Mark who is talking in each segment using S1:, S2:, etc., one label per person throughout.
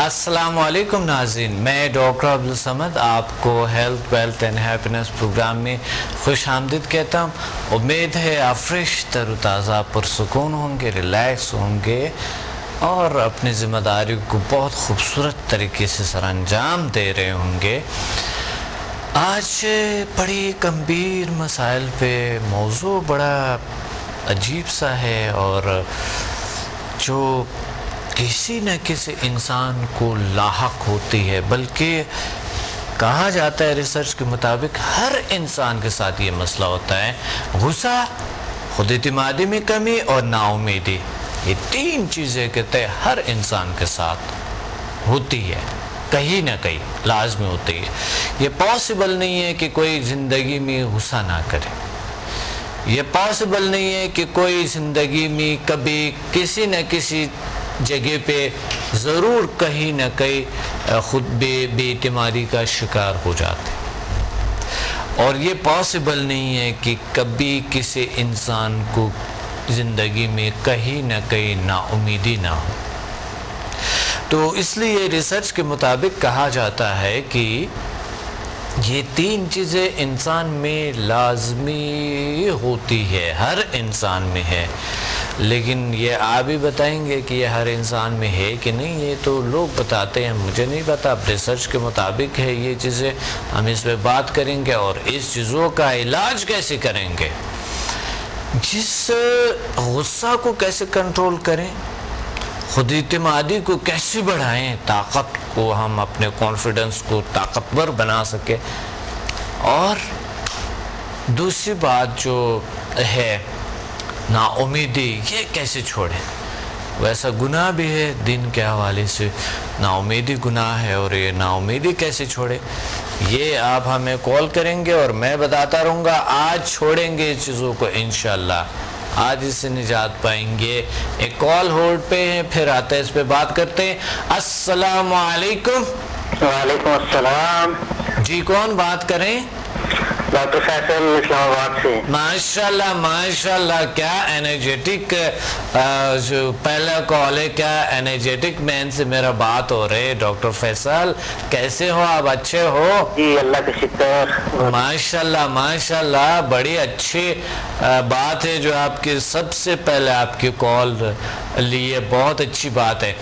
S1: السلام علیکم ناظرین، میں ڈاکٹر عبدالصمد آپ کو health wealth and happiness programme میں خوش آمدید کہتا ہوں۔ امید ہے آپ فریش تر و تازہ پرسکون ہوں گے، ریلیکس ہوں گے اور اپنی ذمہ داری کو بہت خوبصورت طریقے سے سر انجام دے رہے ہوں گے۔ آج بڑی گمبھیر مسائل پہ موضوع بڑا عجیب سا ہے اور جو کسی نہ کسی انسان کو لاحق ہوتی ہے، بلکہ کہا جاتا ہے ریسرچ کے مطابق ہر انسان کے ساتھ یہ مسئلہ ہوتا ہے۔ غصہ، خود اعتمادی میں کمی اور نا امیدی، یہ تین چیزیں کہتے ہیں ہر انسان کے ساتھ ہوتی ہے، کہیں نہ کہیں لازمی ہوتی ہے۔ یہ پاسبل نہیں ہے کہ کوئی زندگی میں غصہ نہ کرے، یہ پاسبل نہیں ہے کہ کوئی زندگی میں کبھی کسی نہ کسی جگہ پہ ضرور کہیں نہ کہیں خود بے اعتمادی کا شکار ہو جاتے، اور یہ پاسبل نہیں ہے کہ کبھی کسی انسان کو زندگی میں کہیں نہ کہیں نا امیدی نہ ہو۔ تو اس لیے ریسرچ کے مطابق کہا جاتا ہے کہ یہ تین چیزیں انسان میں لازمی ہوتی ہے، ہر انسان میں ہے۔ لیکن یہ آپ بھی بتائیں گے کہ یہ ہر انسان میں ہے کہ نہیں، یہ تو لوگ بتاتے ہیں، مجھے نہیں پتا۔ اب ریسرچ کے مطابق ہے یہ چیزیں، ہم اس پہ بات کریں گے اور اس چیزوں کا علاج کیسے کریں گے، جس غصہ کو کیسے کنٹرول کریں، خود اعتمادی کو کیسے بڑھائیں، طاقت کو ہم اپنے کانفیڈنس کو طاقتور بنا سکیں، اور دوسری بات جو ہے نا امیدی، یہ کیسے چھوڑیں۔ ویسا گناہ بھی ہے دین کے حوالے سے، نا امیدی گناہ ہے، اور یہ نا امیدی کیسے چھوڑیں، یہ آپ ہمیں کال کریں گے اور میں بتاتا رہوں گا۔ آج چھوڑیں گے چیزوں کو انشاءاللہ، آج اس سے نجات پائیں گے۔ ایک کال ہولڈ پہ ہے، پھر آتے ہیں اس پہ بات کرتے ہیں۔ السلام علیکم۔
S2: وعلیکم السلام
S1: جی، کون بات کریں؟
S2: ڈاکٹر فیصل، اسلام آباد سے۔
S1: ماشاءاللہ ماشاءاللہ، کیا انرجیٹک جو پہلا کال ہے، کیا انرجیٹک مین سے میرا بات ہو رہی ہے۔ ڈاکٹر فیصل کیسے ہو آپ، اچھے ہو؟
S2: جی اللہ کا شکر۔
S1: ماشاءاللہ ماشاءاللہ، بڑی اچھی بات ہے جو آپ کی سب سے پہلے آپ کی کال لیے، بہت اچھی بات ہے۔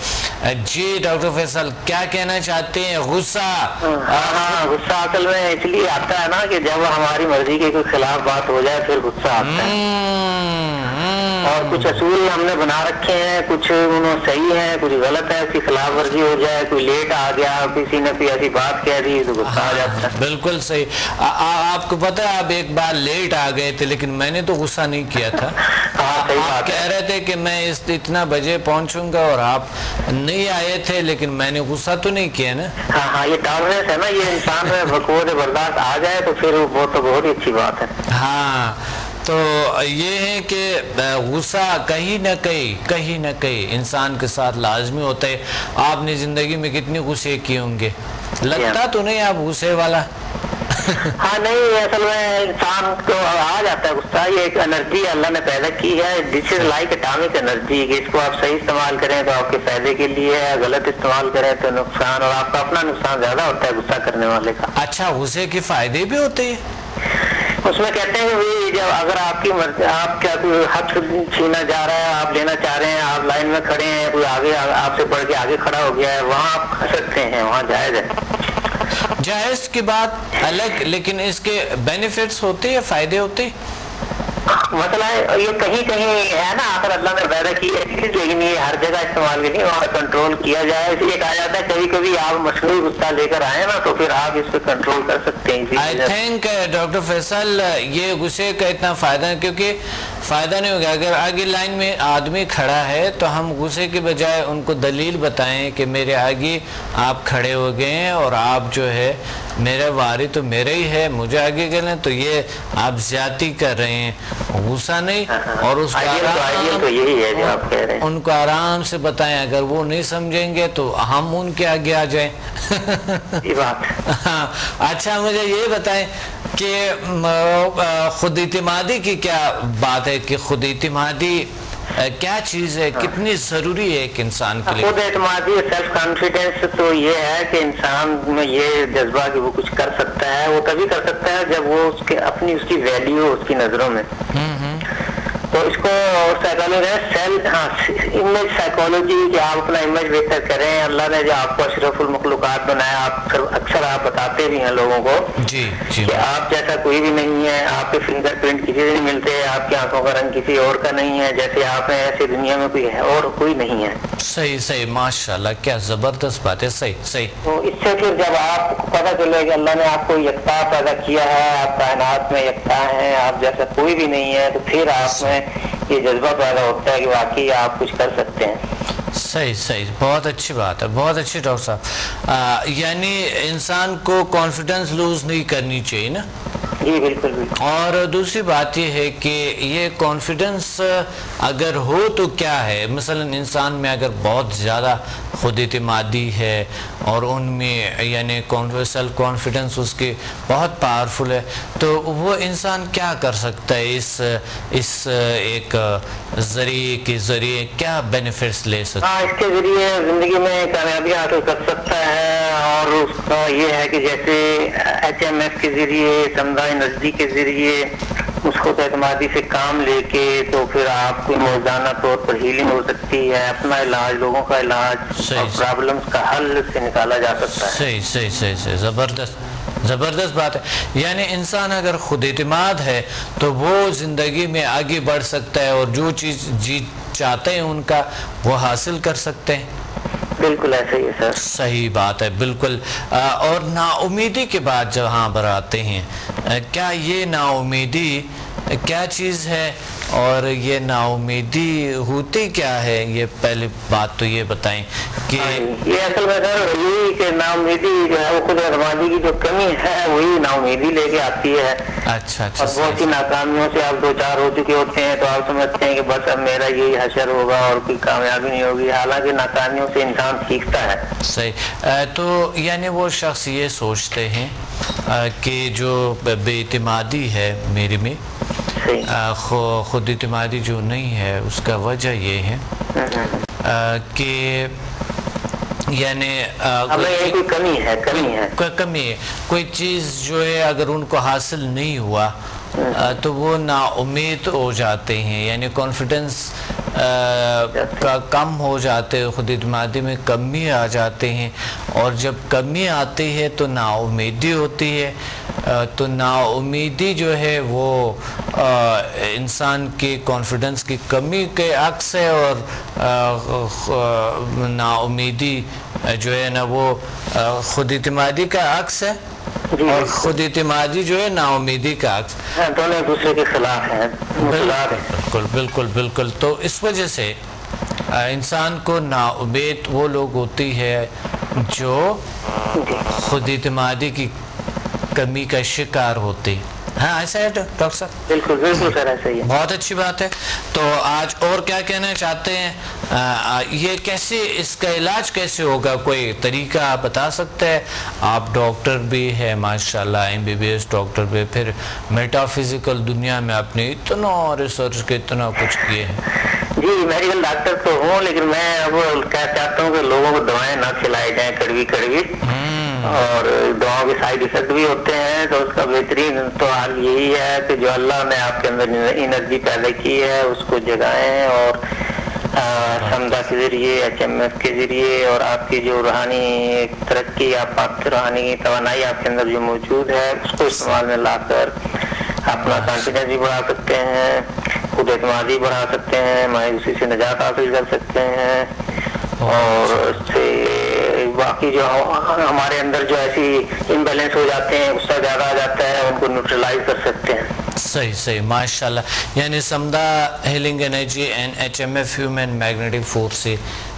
S1: جی ڈاکٹر فیصل، کیا کہنا چاہتے ہیں؟ غصہ؟
S2: ہاں، غصہ اصل میں اس لیے آتا ہے نا کہ جب ہماری مرضی کے کوئی خلاف بات ہو جائے پھر غصہ آتا ہے، اور کچھ اصول ہم نے بنا رکھے ہیں، کچھ انہوں صحیح ہیں، کچھ غلط ہے، اس کی خلاف ورزی ہو جائے، کوئی لیٹ آ گیا، کسی نے کوئی ایسی بات کہہ دی تو غصہ آ جاتا ہے۔
S1: بالکل صحیح۔ آپ کو پتہ ہے آپ ایک بار لیٹ آ گئے تھے، لیکن میں نے تو غصہ نہیں کیا تھا۔ آپ کہہ رہے تھے کہ میں اتنا بجے پہنچوں گا اور آپ نہیں آئے تھے، لیکن میں نے غصہ تو نہیں کیا نا۔
S2: ہاں، یہ ٹالرنس ہے نا، یہ انسان میں بقوت برداشت آ جائے تو پھر وہ تو بہت ہی اچھی بات ہے۔
S1: ہاں، تو یہ ہے کہ غصہ کہیں نہ کہیں انسان کے ساتھ لازمی ہوتا ہے۔ آپ نے زندگی میں کتنے غصے کیے ہوں گے، لگتا تو نہیں آپ غصے والا؟
S2: ہاں نہیں، اصل میں انسان کو آ جاتا ہے غصہ، یہ ایک انرجی اللہ نے پیدا کی ہے، دس از لائک اٹامک انرجی، کہ اس کو آپ صحیح استعمال کریں تو آپ کے فائدے کے لیے ہے، غلط استعمال کریں تو نقصان، اور آپ کا اپنا نقصان زیادہ ہوتا ہے غصہ کرنے والے کا۔
S1: اچھا، غصے کے فائدے بھی ہوتے ہیں؟
S2: اس میں کہتے ہیں کہ جب اگر آپ کی مرضی، آپ کا کوئی حق چھینا جا رہا ہے، آپ لینا چاہ رہے ہیں، آپ لائن میں کھڑے ہیں، کوئی آگے آپ سے بڑھ کے آگے کھڑا ہو گیا ہے، وہاں آپ کھا سکتے ہیں، وہاں جائز ہے۔
S1: جائز کی بات الگ، لیکن اس کے بینیفٹس ہوتے ہیں، فائدے ہوتے ہیں۔
S2: مسئلہ ہے یہ کہیں ہے نا، آخر اللہ نے پیدا کی ہے چیز، لیکن یہ ہر جگہ استعمال کی نہیں، وہاں کنٹرول کیا جائے۔ اس لیے کہا جاتا ہے کبھی کبھی آپ مصنوعی غصہ لے کر آئے نا تو پھر آپ اس پہ کنٹرول کر سکتے ہیں۔
S1: آئی تھنک ڈاکٹر فیصل یہ غصے کا اتنا فائدہ ہے، کیونکہ فائدہ نہیں ہوگا اگر آگے لائن میں آدمی کھڑا ہے تو ہم غصے کے بجائے ان کو دلیل بتائیں کہ میرے آگے آپ کھڑے ہو گئے ہیں اور آپ جو ہے میرا واری تو میرا ہی ہے، مجھے آگے کریں، تو یہ آپ زیادتی کر رہے ہیں، غصہ نہیں۔ اور اس ان کو آرام سے بتائیں، اگر وہ نہیں سمجھیں گے تو ہم ان کے آگے آ جائیں۔ اچھا مجھے یہ بتائیں کہ خود اعتمادی کی کیا بات ہے، کہ خود اعتمادی کیا چیز ہے, کتنی ضروری ہے ایک انسان کے لیے؟
S2: خود اعتمادی, سیلف کانفیڈینس تو یہ ہے کہ انسان میں یہ جذبہ کہ وہ کچھ کر سکتا ہے, وہ تبھی کر سکتا ہے جب وہ اس کی ویلیو اس کی نظروں میں. تو اس کو امیج سائیکالوجی, کہ آپ اپنا امیج بہتر کریں. اللہ نے جو آپ کو اشرف المخلوقات بنایا, اکثر آپ بتاتے بھی ہیں لوگوں کو کہ آپ جیسا کوئی بھی نہیں ہے, آپ کے فنگر پرنٹ کسی سے نہیں ملتے, آپ کی آنکھوں کا رنگ کسی اور کا نہیں ہے, جیسے آپ ہیں ایسے دنیا میں کوئی ہے اور کوئی نہیں ہے.
S1: صحیح, ماشاءاللہ, کیا زبردست بات ہے. صحیح.
S2: تو اس سے پھر جب آپ کو پتہ چلے کہ اللہ نے آپ کو یکتا پیدا کیا ہے, آپ کائنات میں یکتا ہیں, آپ جیسا کوئی بھی نہیں ہے, تو پھر آپ میں یہ جذبہ پیدا ہوتا ہے کہ واقعی آپ کچھ کر سکتے ہیں.
S1: صحیح, بہت اچھی بات ہے, بہت اچھی ڈاکٹر صاحب. یعنی انسان کو کانفیڈنس لوز نہیں کرنی چاہیے نا؟
S2: جی بالکل.
S1: اور دوسری بات یہ ہے کہ یہ کانفیڈنس اگر ہو تو کیا ہے, مثلا انسان میں اگر بہت زیادہ خود اعتمادی ہے اور ان میں یعنی سیلف کانفیڈنس اس کی بہت پاورفل ہے, تو وہ انسان کیا کر سکتا ہے اس ایک ذریعے کے ذریعے کیا بینیفٹس لے سکتا ہے؟
S2: اس کے ذریعے زندگی میں کامیابی حاصل کر سکتا ہے. اور اس کا یہ ہے کہ جیسے HMF کے ذریعے, سمدھا انرجی کے ذریعے اس کو اعتمادی سے کام لے کے, تو پھر آپ کو موزانہ طور پر ہیلنگ ہو سکتی ہے, اپنا علاج, لوگوں کا علاج اور پرابلمس کا حل سے نکالا جا سکتا ہے.
S1: صحیح, زبردست بات ہے. یعنی انسان اگر خود اعتماد ہے تو وہ زندگی میں آگے بڑھ سکتا ہے اور جو چیز چاہتے ہیں ان کا وہ حاصل کر سکتے ہیں.
S2: بالکل ایسا ہی ہے سر.
S1: صحیح بات ہے, بالکل. اور نا امیدی کے بعد جہاں پر آتے ہیں, کیا یہ نا امیدی کیا چیز ہے اور یہ نا امیدی ہوتی کیا ہے؟ یہ پہلی بات تو یہ بتائیں کہ
S2: یہ اصل میں سر یہی کہ نا امیدی جو ہے وہ خود اعتمادی کی جو کمی ہے وہی نا امیدی لے کے آتی ہے.
S1: اچھا.
S2: اور بہت سی ناکامیوں سے آپ دو چار ہو چکے ہوتے ہیں تو آپ سمجھتے ہیں کہ بس اب میرا یہی حشر ہوگا اور کوئی کامیابی نہیں ہوگی, حالانکہ ناکامیوں سے انسان سیکھتا ہے.
S1: صحیح. تو یعنی وہ شخص یہ سوچتے ہیں کہ جو بے اعتمادی ہے میرے میں, خود اعتمادی جو نہیں ہے, اس کا وجہ یہ ہے کہ یعنی کمی ہے, کوئی چیز جو ہے اگر ان کو حاصل نہیں ہوا تو وہ نا امید ہو جاتے ہیں, یعنی کانفیڈنس کا کم ہو جاتے ہیں, خود اعتمادی میں کمی آ جاتے ہیں, اور جب کمی آتی ہے تو نا امیدی ہوتی ہے. تو نا امیدی جو ہے وہ انسان کی کانفیڈنس کی کمی کے عکس ہے, اور نا امیدی جو ہے نا وہ خود اعتمادی کا عکس ہے, اور خود اعتمادی جو ہے نا امیدی کا عکس,
S2: دونوں ایک دوسرے کے خلاف ہیں.
S1: بالکل. تو اس وجہ سے انسان کو نا امید وہ لوگ ہوتی ہے جو خود اعتمادی کی کمی کا شکار ہوتی. ہاں ایسا ہے ڈاکٹر صاحب؟
S2: بالکل سر ایسا ہی ہے.
S1: بہت اچھی بات ہے. تو آج اور کیا کہنا چاہتے ہیں, یہ کیسے, اس کا علاج کیسے ہوگا, کوئی طریقہ آپ بتا سکتے ہیں؟ آپ ڈاکٹر بھی ہے ماشاءاللہ, MBBS ڈاکٹر بھی, پھر میٹا فزیکل دنیا میں آپ نے اتنا ریسرچ کے اتنا کچھ کیے ہیں.
S2: جی میڈیکل ڈاکٹر تو ہوں, لیکن میں اب کیا چاہتا ہوں کہ لوگوں کو دوائیں نہ کھلائی جائیں کڑوی, اور دواؤں کے سائیڈ ایفیکٹ بھی ہوتے ہیں. تو اس کا بہترین تو حال یہی ہے کہ جو اللہ نے آپ کے اندر انرجی پیدا کی ہے اس کو جگائیں, اور سمدھا کے ذریعے, HMF کے ذریعے, اور آپ کی جو روحانی ترقی, آپ روحانی توانائی آپ کے اندر جو موجود ہے اس کو استعمال میں لا کر اپنا کانفیڈنس بھی بڑھا سکتے ہیں, خود اعتمادی بڑھا سکتے ہیں, مایوسی سے نجات حاصل کر سکتے ہیں, اور اس سے باقی جو ہمارے اندر جو ایسی امبیلنس ہو جاتے ہیں, غصہ زیادہ آ جاتا ہے, ان کو نیوٹرلائز کر سکتے ہیں.
S1: صحیح ماشاءاللہ. یعنی سمدھا healing energy and HMF human magnetic force سے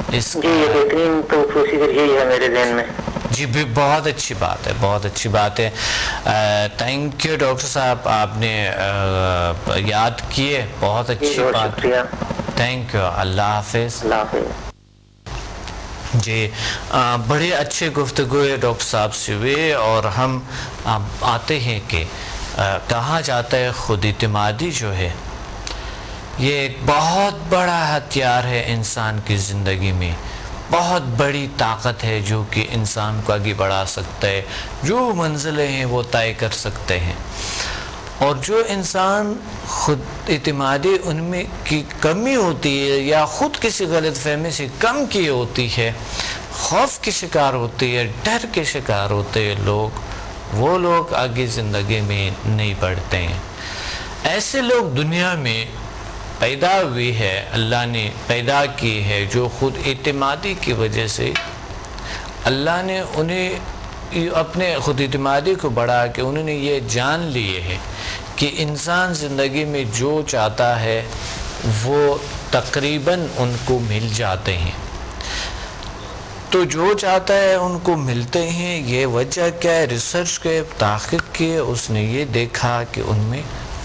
S1: اس
S2: جی یہ بہترین تو پروسیجر یہی ہے میرے ذہن میں.
S1: جی بہت اچھی بات ہے, بہت اچھی بات ہے. تھینک یو ڈاکٹر صاحب, آپ نے یاد کیے, بہت اچھی بات. Thank you. اللہ حافظ. جی بڑے اچھے گفتگو ہے ڈاکٹر صاحب سے ہوئے, اور ہم آتے ہیں کہ کہا جاتا ہے خود اعتمادی جو ہے یہ ایک بہت بڑا ہتھیار ہے انسان کی زندگی میں، بہت بڑی طاقت ہے جو کہ انسان کو آگے بڑھا سکتا ہے، جو منزلیں ہیں وہ طے کر سکتے ہیں۔ اور جو انسان خود اعتمادی ان میں کی کمی ہوتی ہے یا خود کسی غلط فہمی سے کم کی ہوتی ہے، خوف کی شکار ہوتی ہے، ڈر کے شکار ہوتے ہیں لوگ، وہ لوگ آگے زندگی میں نہیں بڑھتے ہیں۔ ایسے لوگ دنیا میں پیدا ہوئی ہے، اللہ نے پیدا کی ہے، جو خود اعتمادی کی وجہ سے اللہ نے انہیں اپنے خود اعتمادی کو بڑھا کے انہوں نے یہ جان لیے ہے کہ انسان زندگی میں جو چاہتا ہے وہ تقریباً ان کو مل جاتے ہیں۔ تو جو چاہتا ہے ان کو ملتے ہیں۔ یہ وجہ کیا ہے؟ ریسرچ کے تحقیق کی، اس نے یہ دیکھا کہ ان میں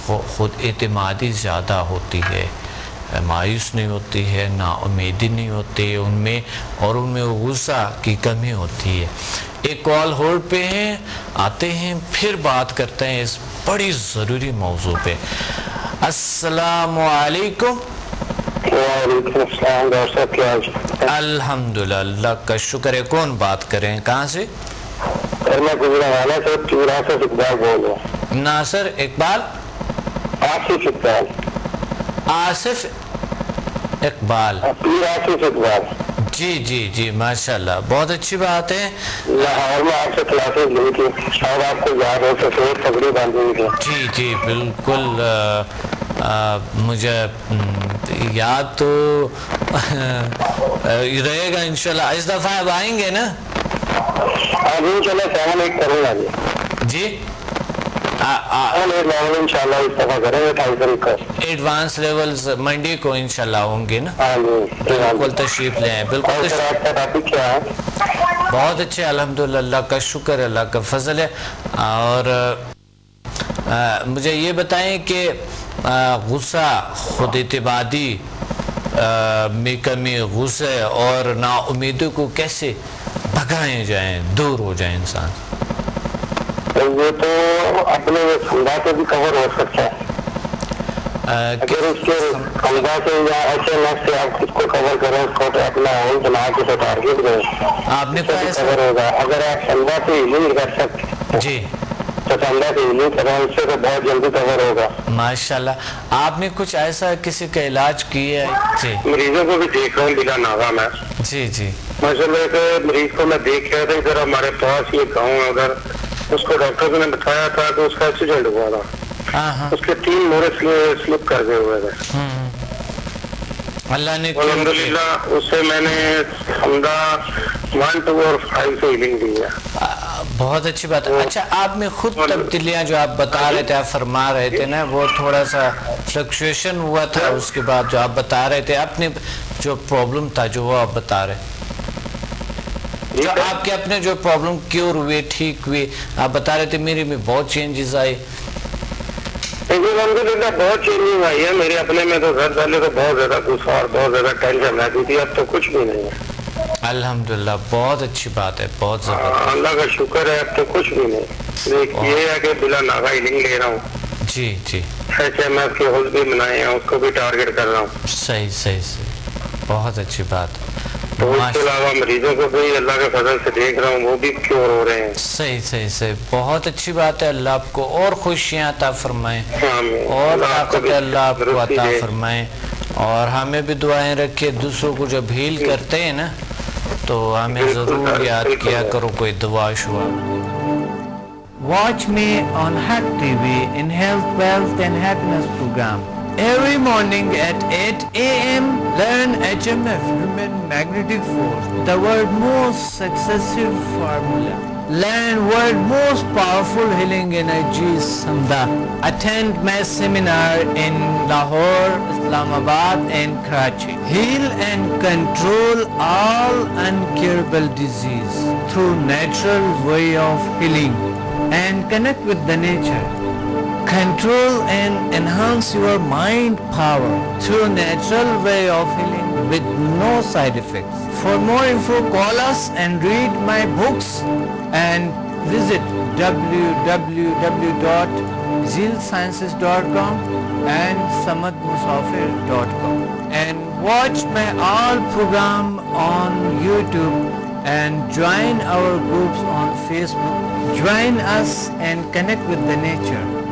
S1: خود اعتمادی زیادہ ہوتی ہے، مایوس نہیں ہوتی ہے، نا امیدی نہیں ہوتی ہے ان میں، اور ان میں غصہ کی کمی ہوتی ہے۔ ایک کال ہولڈ پہ ہیں، آتے ہیں، پھر بات کرتے ہیں اس بڑی ضروری موضوع پہ۔ السلام علیکم۔
S2: وعلیکم السلام ڈاکٹر صاحب، کیا حال؟
S1: الحمدللہ، اللہ کا شکر ہے۔ کون بات کریں؟ کہاں سے؟
S2: میں گجرانوالہ سے چورا سے اقبال بول رہا ہوں۔
S1: ناصر اقبال؟
S2: آصف اقبال۔
S1: آصف اقبال،
S2: پیر آصف اقبال۔
S1: جی جی جی، ماشاءاللہ، بہت اچھی بات ہے۔
S2: لاہور میں آپ سے کلاسز لی تھی، شاید آپ کو یاد ہو، سفید پگڑی باندھی ہوئی تھی۔
S1: جی جی بالکل، مجھے یاد تو رہے گا انشاءاللہ۔ اس دفعہ اب آئیں گے نا؟
S2: اب انشاءاللہ 7-8 کروں گا
S1: جی،
S2: انشاءاللہ اس دفعہ کریں گے 28 کو۔
S1: ایڈوانس لیولز منڈی کو انشاءاللہ ہوں گے نا؟
S2: ہاں جی،
S1: بالکل تشریف لیں، بالکل تشریف۔
S2: آپ کا ٹاپک کیا ہے؟
S1: بہت اچھے، الحمدللہ، اللہ کا شکر ہے، اللہ کا فضل ہے۔ اور مجھے یہ بتائیں کہ غصہ، خود اعتمادی میں کمی، غصے اور نا امیدی کو کیسے بھگائے جائیں، دور ہو جائیں انسان؟
S2: یہ تو اپنے خدا سے بھی کور ہو سکتا ہے، اگر اس کے خدا سے یا ایسے نفس سے آپ خود کو کور کریں، اس کو اپنا اون بنا کے تو ٹارگیٹ دیں،
S1: آپ نے
S2: کور ہوگا۔ اگر آپ خدا سے ہیلنگ کر سکتے
S1: جی
S2: تو خدا سے ہیلنگ کریں، اس سے تو بہت جلدی کور ہوگا۔
S1: ماشاءاللہ، آپ نے کچھ ایسا کسی کا علاج کیا ہے؟ جی،
S2: مریضوں کو بھی دیکھ رہا ہوں بلا ناغہ میں۔
S1: جی جی،
S2: ماشاءاللہ ایک مریض کو میں دیکھ رہا تھا ادھر ہمارے پاس، یہ گاؤں ہے ادھر، اس کو ڈاکٹر نے بتایا تھا کہ اس کا ایکسیڈنٹ ہوا تھا، اس کے 3 مورے سلپ کر گئے ہوئے تھے۔
S1: اللہ نے
S2: الحمدللہ اس سے میں نے حمدہ 1, 2 اور 5 سے ہیلنگ دی ہے۔
S1: بہت اچھی بات ہے۔ اچھا، آپ میں خود تبدیلیاں جو آپ بتا رہے تھے، آپ فرما رہے تھے نا، وہ تھوڑا سا فلکچویشن ہوا تھا، اس کے بعد جو آپ بتا رہے تھے اپنے جو پرابلم تھا، جو وہ آپ بتا رہے، جو آپ کے اپنے جو پرابلم کیور ہوئے، ٹھیک ہوئے، آپ بتا رہے تھے میرے میں بہت چینجز آئے۔
S2: الحمدللہ بہت چینجنگ آئی ہے میرے اپنے میں، تو گھر پہلے تو بہت زیادہ غصہ اور بہت زیادہ ٹینشن رہتی تھی، اب تو کچھ بھی نہیں ہے۔
S1: الحمدللہ، بہت اچھی بات ہے، بہت زبردست،
S2: اللہ کا شکر ہے، اب تو کچھ بھی نہیں۔ یہ ہے کہ بلا ناغہ ہیلنگ لے رہا ہوں۔
S1: جی جی،
S2: HMF کے حوض بھی بنائے ہیں، اس کو بھی ٹارگیٹ کر رہا ہوں۔
S1: صحیح صحیح صحیح، بہت اچھی بات ہے۔
S2: تو اس کے علاوہ مریضوں کو بھی اللہ کے فضل سے دیکھ رہا ہوں، وہ بھی کیور ہو رہے ہیں۔
S1: صحیح صحیح صحیح، بہت اچھی بات ہے۔ اللہ آپ کو اور خوشیاں عطا فرمائیں، اور طاقت اللہ آپ کو عطا فرمائیں، اور ہمیں بھی دعائیں رکھے۔ دوسروں کو جب ہیل کرتے ہیں نا تو ہمیں ضرور یاد کیا کرو کوئی دعا شعا۔ Watch me on Hack TV in Health, Wealth and Happiness program. Every morning at 8 a.m. learn HMF, Human Magnetic Force, the world's most successful formula. Learn world's most powerful healing energies, Samda. Attend my seminar in Lahore, Islamabad and Karachi. Heal and control all incurable disease through natural way of healing and connect with the nature. Control and enhance your mind power through natural way of healing with no side effects. For more info, call us and read my books and visit www.healthwealthandhappiness.com. zilsciences.com and samadmusafir.com, and watch my all program on YouTube and join our groups on Facebook. Join us and connect with the nature.